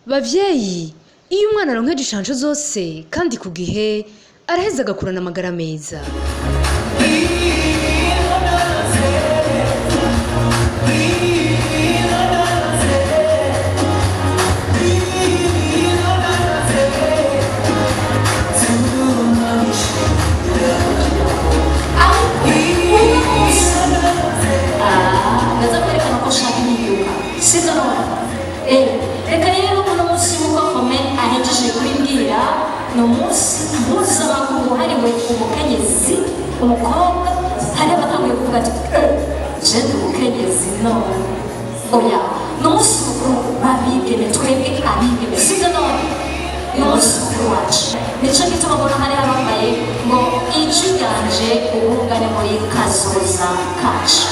bavyeyi iyo umwana aronka inshansho zose kandi ku gihe araheza agakurana amagara meza. Reka rero uno munsi nk'uko Kome ahejeje kubimbwira ni umunsi mpuzamahanga wahariwe umukenyezi umukobwa. Hari abatanguye kuvuga ati je ndi umukenyezi none oya ni umunsi mukuru w'abigeme, twebwe abigeme sibyo none ni umunsi mukuru wacu. Nico gituma mbona hari abambaye ngo ijwi ryanje ubungane muri kazoza kacu.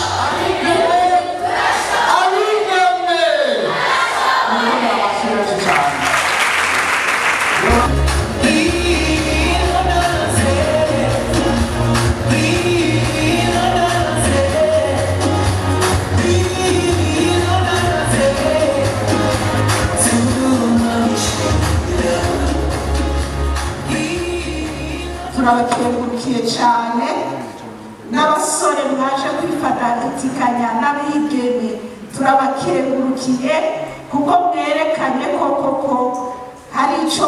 turabakengurukiye cyane n'abasore mwaje kwifata itikanya n'abigeme, turabakengurukiye kuko mwerekanye koko hari icyo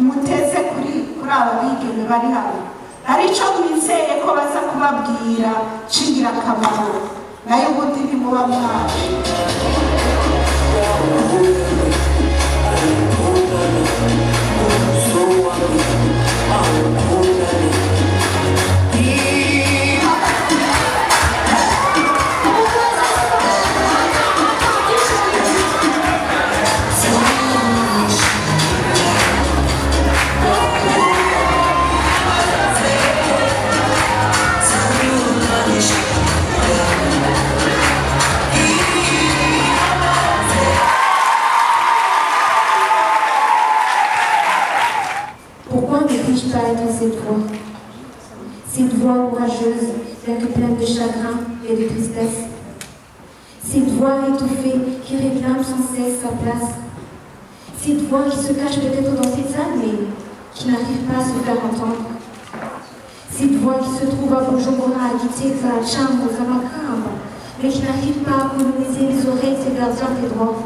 muteze kuri aba bigeme bari hano, hari icyo mwizeye ko baza kubabwira cy'ingirakamaro, nayo ubundi ntimuba mwaje. Pourquoi ne puis-je pas être cette voix orageuse, bien que pleine de chagrin et de tristesse, cette voix étouffée qui réclame sans cesse sa place, cette voix qui se cache peut-être dans cette salle mais qui n'arrive pas à se faire entendre, cette voix qui se trouve à Bujumbura, à Gitega, à Chambre, à Makamba, mais qui n'arrive pas à coloniser les oreilles de ses gardiens des droits,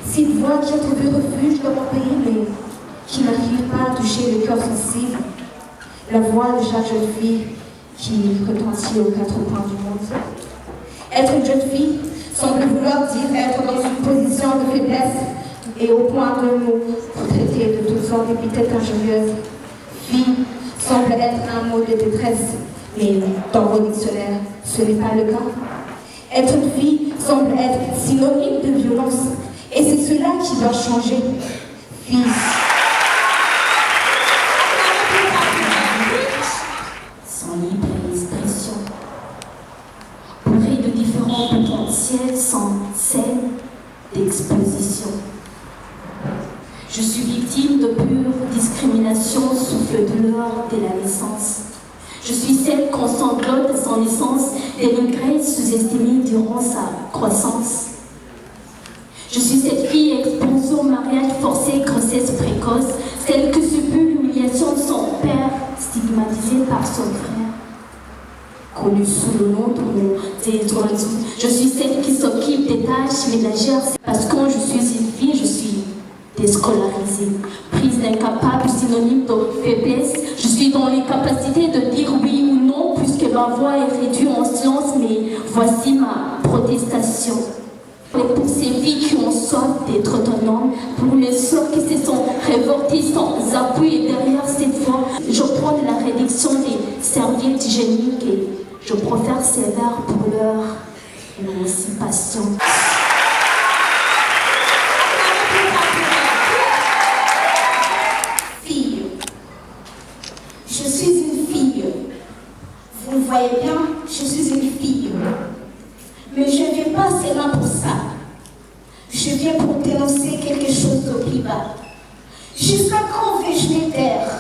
cette voix qui a trouvé refuge dans mon pays mais qui n'arrive pas à toucher le cœur sensible, la voix de chaque jeune fille qui retentit aux quatre coins du monde. Être une jeune fille semble vouloir dire être dans une position de faiblesse et au point de nous traiter de toutes sortes d'épithètes injurieuses. Fille semble être un mot de détresse, mais dans vos dictionnaires, ce n'est pas le cas. Être une fille semble être synonyme de violence, et c'est cela qui doit changer. Fille. Libre expression, bourré de différents potentiels sans scène d'exposition. Je suis victime de pure discrimination sous le douleur de la naissance. Je suis celle qu'on sanglote à son naissance, dénigrée, sous-estimée durant sa croissance. Je suis cette fille exposée au mariage forcé, grossesse précoce, celle que subit l'humiliation de son père, stigmatisée par son frère. Connue sous le nom de mon dédouaneau. Je suis celle qui s'occupe des tâches ménagères parce que je suis une fille, je suis déscolarisée, prise d'incapable, synonyme de faiblesse. Je suis dans l'incapacité de dire oui ou non puisque ma voix est réduite en silence, mais voici ma protestation. Et pour ces filles qui ont soif d'être autonomes, pour les sœurs qui se sont révoltées sans appui, et derrière cette voix, je prends de la réduction des serviettes hygiéniques et je profère ces vers pour leur émancipation. Fille, je suis une fille. Vous le voyez bien, je suis une fille. Mais je ne viens pas seulement pour ça. Je viens pour dénoncer quelque chose de plus bas. Jusqu'à quand vais-je me taire?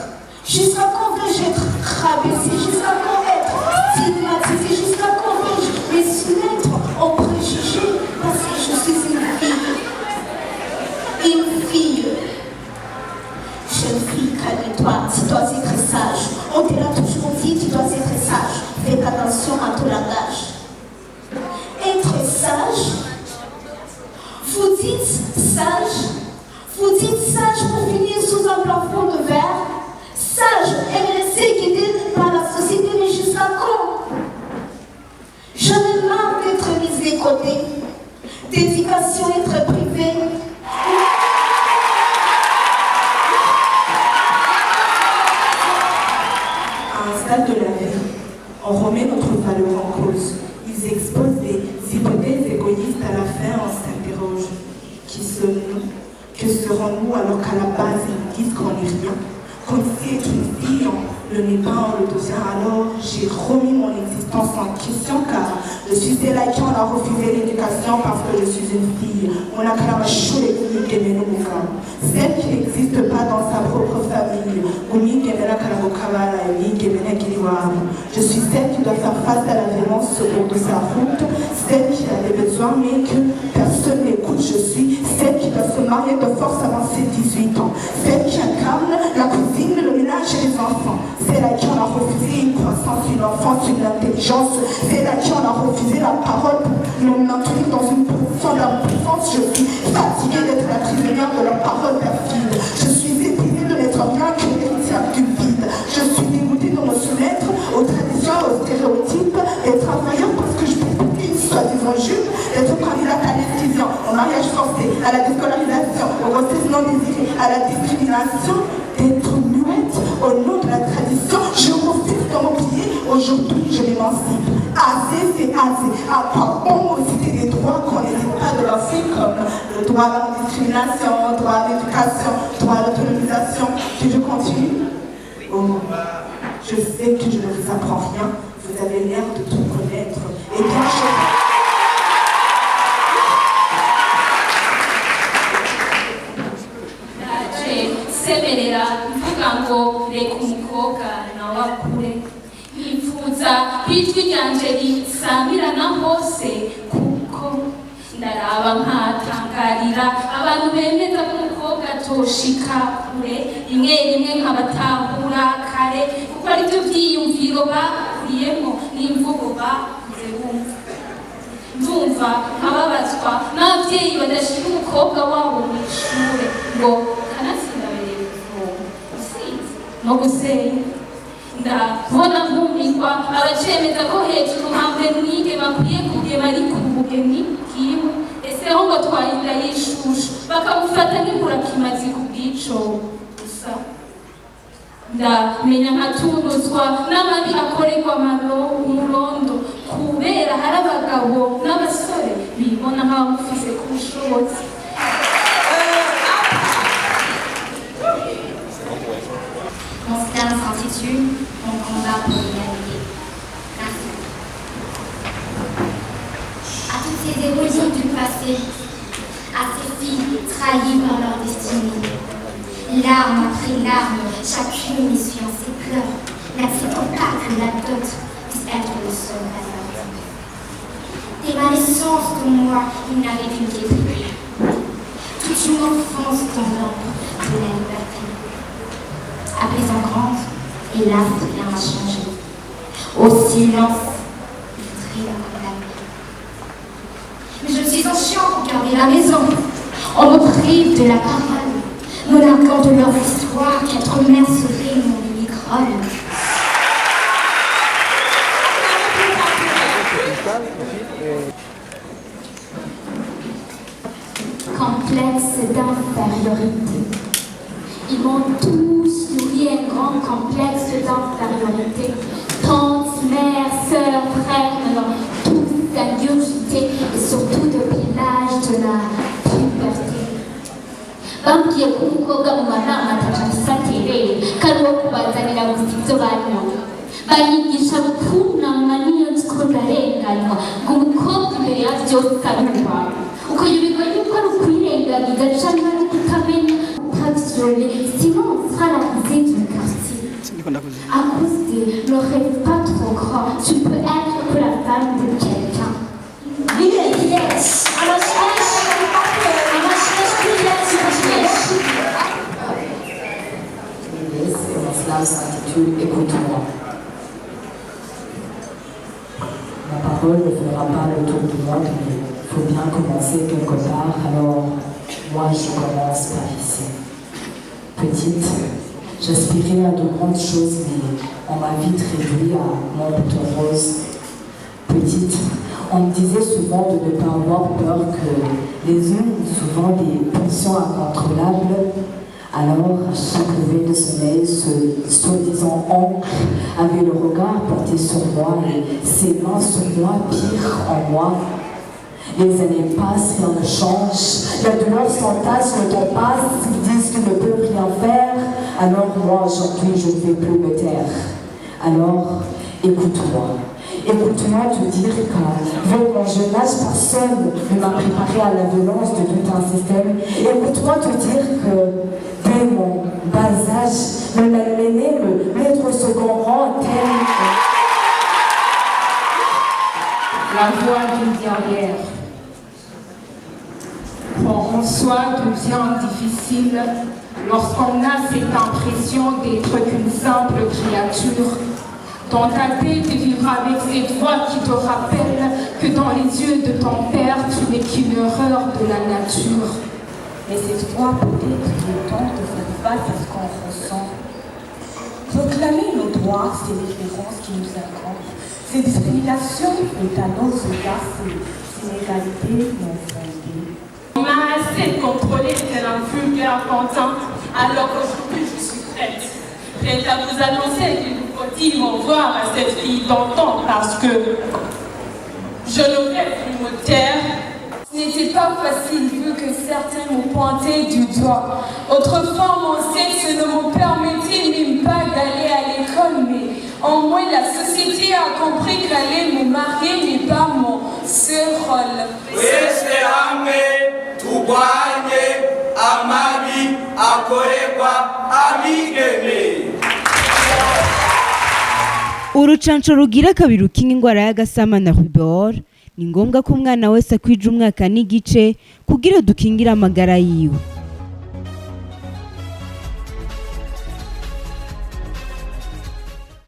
Jusqu'à quand vais-je être rabaissée? Jusqu'à quand être stigmatisée? Jusqu'à quand vais-je me soumettre aux préjugés parce que je suis une fille? une fille. Jeune fille, calme-toi, tu dois être sage. On te l'a toujours dit, tu dois être sage. Fais attention à ton langage. Être sage, vous dites sage pour finir sous un plafond de verre. Sage et me laisser guider par la société, mais jusqu'à quand? J'en ai marre d'être mise de côté, d'éducation être privée. À un stade de la vie, on remet notre valeur en cause. Ils exposent des hypothèses égoïstes à la fin, on s'interroge. Qui sommes-nous? Que serons-nous alors qu'à la base ils disent qu'on n'est rien? Qu'on si est une fille, on le n'est pas, on le devient. Alors j'ai remis mon existence en question car je suis celle à qui on a refusé l'éducation parce que je suis une fille. On a quand même choué celle qui n'existe pas dans sa propre famille. Je suis celle qui doit faire face à la violence sur de sa route, celle qui a des besoins mais que personne n'écoute. Je suis celle qui doit se marier de force avant ses 18 ans, celle qui incarne la cuisine, le ménage et les enfants, celle à qui on a refusé une croissance, une enfance, une intelligence, celle à qui on a refusé la parole pour nous maintenir dans une position d'impuissance. Je suis fatiguée d'être la prisonnière de leurs paroles perfides. Je suis épuisée de n'être rien que l'héritière du vide. Je suis dégoûtée de me soumettre aux traditions, aux stéréotypes, et travailleurs parce que je peux porter une soi-disant jupe, d'être candidate à l'exclusion, au mariage forcé, à la déscolarisation, aux grossesses non désirées, à la discrimination, d'être muette au nom de la tradition. Je refuse de m'oublier, aujourd'hui je m'émancipe. Assez, c'est assez. À part bon me citer des droits qu'on n'hésite pas de leur faire comme le droit à la discrimination, le droit à l'éducation, le droit à l'autonomisation. Si je continue, oh, je sais que je ne vous apprends rien. Vous avez l'air de tout connaître. Et bien, semerera mvuga ngo reka umukobwa nawe akure nifuza ijwi ryanje risamirana hose kuko ndaraba nkatangarira abantu bemeza ko umukobwa atoshika kure rimwe rimwe nkabatahura kare kuko aribyo byiyumviro bakuriyemo n'imvugo bakuze bumva ndumva nkababazwa n'ababyeyi badashira umukobwa wabo mu ishure ngo no gusenya ndabona nkumirwa abacemeza ko hejuru hamwe mwige bakwiye kugema ariko ubugeni bwiwe ese aho ngo twarinda yishushu bakamufata nk'inkurakimazi ku bwico gusa ndamenya nkatunuzwa n'amabi akorerwa umurondo kubera hari abagabo n'abasore bibona nk'abamufise ku bushobozi. Mon scan s'intitule Mon combat pour l'égalité. Merci. À toutes ces héroïnes du passé, à ces filles trahies par leur destinée, larmes après larmes, chacune essuyant ses pleurs, n'acceptant pas que la dot puisse être le seul hasard. Des malaisances dont moi, il n'avait qu'une guérie. Toute une enfance dans l'ombre de la liberté. À présent grande, hélas, rien n'a changé. Au silence, rien n'a mais je suis en chien pour garder la maison. On me prive de la parole, me narguant de leur histoire qu'être mère serait mon microbe. Complexe d'infériorité. Ils m'ont tous nourri un grand complexe d'infériorité. Tantes, mères, sœurs, frères, menant tous d'ingurgité et surtout depuis l'âge de la puberté. Bambwiye ko umukobwa mu manama atacamusatereye kandi wo kubazanira gusa ibyo banywa banyigisha kunama n'iyo nzi ko ndarenganywa ngo umukobwa imbere ya byose arumva uko yubikwa yuko ari ukwirengagiza canke ari kutamenya sinon on sera la risée du quartier. À cause de ne rêve pas trop grand, tu peux être que la femme de quelqu'un. Yes. Alors je que écoute-moi. Ma parole ne fera pas le tour du monde, mais il faut bien commencer quelque part. Alors, moi, je commence par ici. Petite, j'aspirais à de grandes choses, mais on m'a vite réduit à mon bouton rose. Petite, on me disait souvent de ne pas avoir peur que les uns ont souvent des pulsions incontrôlables. Alors, à chaque lever de soleil, ce soi-disant oncle avait le regard porté sur moi et ses mains sur moi, pire en moi. Les années passent, rien ne change. La douleur s'entasse, le temps passe, ils disent qu'ils ne peuvent rien faire. Alors moi, aujourd'hui, je ne vais plus me taire. Alors, écoute-moi. Écoute-moi te dire que, vu mon jeune âge, personne ne m'a préparé à la violence de tout un système. Écoute-moi te dire que, dès mon bas âge, me l'amener, me mettre au second rang, tel la voix d'une guerrière. Prends en soi devient difficile lorsqu'on a cette impression d'être qu'une simple créature. Dans ta tête, tu vivras avec cette voix qui te rappelle que dans les yeux de ton père, tu n'es qu'une erreur de la nature. Mais cette voix, peut-être qu'il est temps de faire face à ce qu'on ressent. Proclamer nos droits, ces différences qui nous incombent, ces discriminations faites à nos égards, ces inégalités non fondées. On m'a assez contrôlé tel un vulgaire pantin, alors qu'aujourd'hui je suis prête à vous annoncer qu'il vous faut m'envoyer à cette fille d'antan parce que je n'aurais plus me taire. Ce n'était pas facile vu que certains m'ont pointé du doigt. Autrefois, mon sexe ne me permettait même pas d'aller à l'école, mais en moins la société a compris qu'aller me marier n'est pas mon seul rôle. urucanco rugira kabiri rukinga indwara y'agasama na rubor ni ngombwa ko umwana wese akwija umwaka n'igice kugira dukingire amagara yiwe.